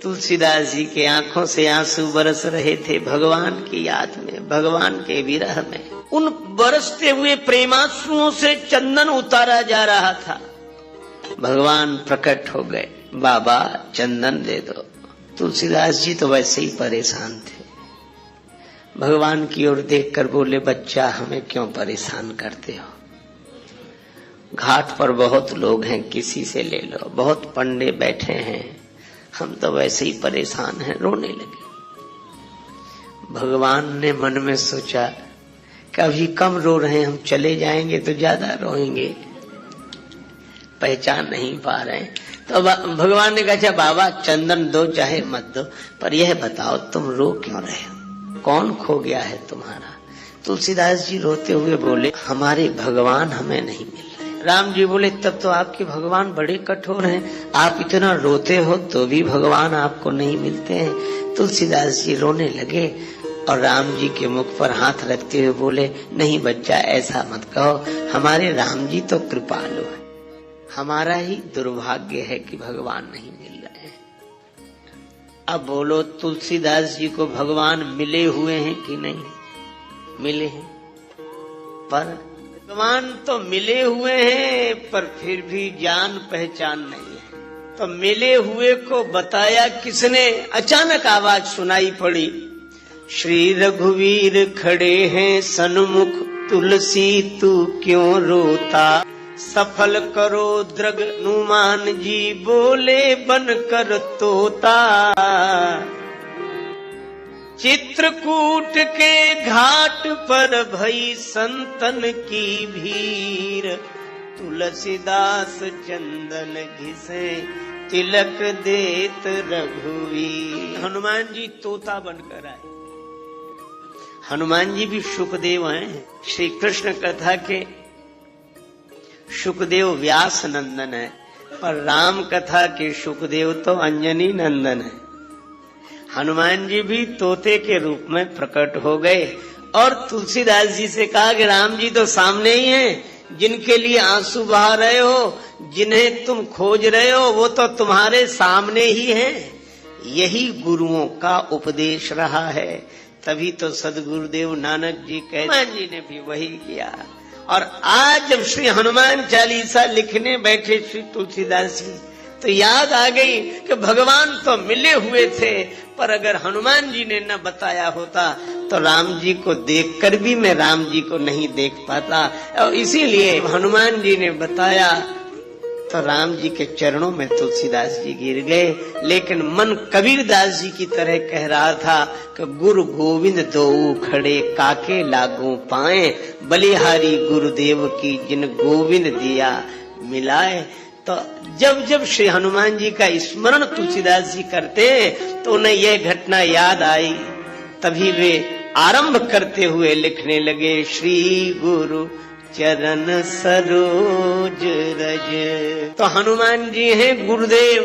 तुलसीदास जी के आंखों से आंसू बरस रहे थे भगवान की याद में, भगवान के विरह में। उन बरसते हुए प्रेमांसुओं से चंदन उतारा जा रहा था। भगवान प्रकट हो गए, बाबा चंदन दे दो। तुलसीदास जी तो वैसे ही परेशान थे। भगवान की ओर देखकर बोले, बच्चा हमें क्यों परेशान करते हो? घाट पर बहुत लोग हैं, किसी से ले लो, बहुत पंडे बैठे हैं, हम तो वैसे ही परेशान हैं। रोने लगे। भगवान ने मन में सोचा, कभी कम रो रहे हैं, हम चले जाएंगे तो ज्यादा रोएंगे, पहचान नहीं पा रहे हैं। तो भगवान ने कहा, अच्छा बाबा चंदन दो चाहे मत दो, पर यह बताओ तुम रो क्यों रहे हो? कौन खो गया है तुम्हारा? तुलसीदास जी रोते हुए बोले, हमारे भगवान हमें नहीं मिल रहे। राम जी बोले, तब तो आपके भगवान बड़े कठोर हैं, आप इतना रोते हो तो भी भगवान आपको नहीं मिलते हैं। तुलसीदास जी रोने लगे और राम जी के मुख पर हाथ रखते हुए बोले, नहीं बच्चा ऐसा मत कहो, हमारे राम जी तो कृपालु है, हमारा ही दुर्भाग्य है कि भगवान नहीं मिल रहे हैं। अब बोलो, तुलसीदास जी को भगवान मिले हुए हैं कि नहीं मिले हैं? पर भगवान तो मिले हुए हैं, पर फिर भी जान पहचान नहीं है। तो मिले हुए को बताया किसने? अचानक आवाज सुनाई पड़ी, श्री रघुवीर खड़े हैं सन्मुख, तुलसी तू क्यों रोता? सफल करो दृग हनुमान जी, बोले बनकर तोता। चित्रकूट के घाट पर भई संतन की भीड़, तुलसीदास चंदन घिसे तिलक देत रघुवीर। हनुमान जी तोता बनकर आए। हनुमान जी भी सुखदेव हैं। श्री कृष्ण कथा के सुखदेव व्यास नंदन है, पर राम कथा के सुखदेव तो अंजनी नंदन है। हनुमान जी भी तोते के रूप में प्रकट हो गए और तुलसीदास जी से कहा कि राम जी तो सामने ही हैं, जिनके लिए आंसू बहा रहे हो, जिन्हें तुम खोज रहे हो, वो तो तुम्हारे सामने ही हैं। यही गुरुओं का उपदेश रहा है। तभी तो सदगुरुदेव नानक जी कहते, हनुमान जी ने भी वही किया। और आज जब श्री हनुमान चालीसा लिखने बैठे श्री तुलसीदास जी, तो याद आ गई कि भगवान तो मिले हुए थे, पर अगर हनुमान जी ने न बताया होता तो राम जी को देखकर भी मैं राम जी को नहीं देख पाता। और इसीलिए हनुमान जी ने बताया तो राम जी के चरणों में तुलसीदास जी गिर गए। लेकिन मन कबीरदास जी की तरह कह रहा था कि गुरु गोविंद दो खड़े, काके लागू पाए, बलिहारी गुरुदेव की जिन गोविंद दिया मिलाए। तो जब जब श्री हनुमान जी का स्मरण तुलसीदास जी करते तो उन्हें यह घटना याद आई। तभी वे आरंभ करते हुए लिखने लगे, श्री गुरु चरण सरोज रज। तो हनुमान जी हैं गुरुदेव,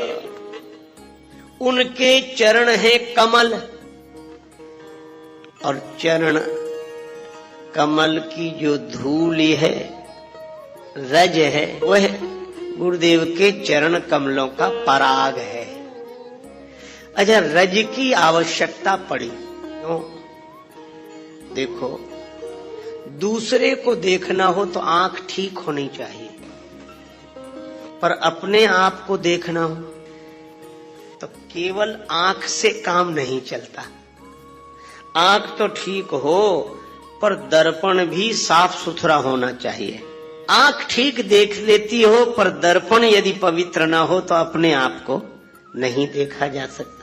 उनके चरण हैं कमल, और चरण कमल की जो धूल है, रज है, वह गुरुदेव के चरण कमलों का पराग है। अच्छा, रज की आवश्यकता पड़ी क्यों? देखो, दूसरे को देखना हो तो आंख ठीक होनी चाहिए, पर अपने आप को देखना हो तो केवल आंख से काम नहीं चलता। आंख तो ठीक हो, पर दर्पण भी साफ सुथरा होना चाहिए। आंख ठीक देख लेती हो, पर दर्पण यदि पवित्र ना हो तो अपने आप को नहीं देखा जा सकता।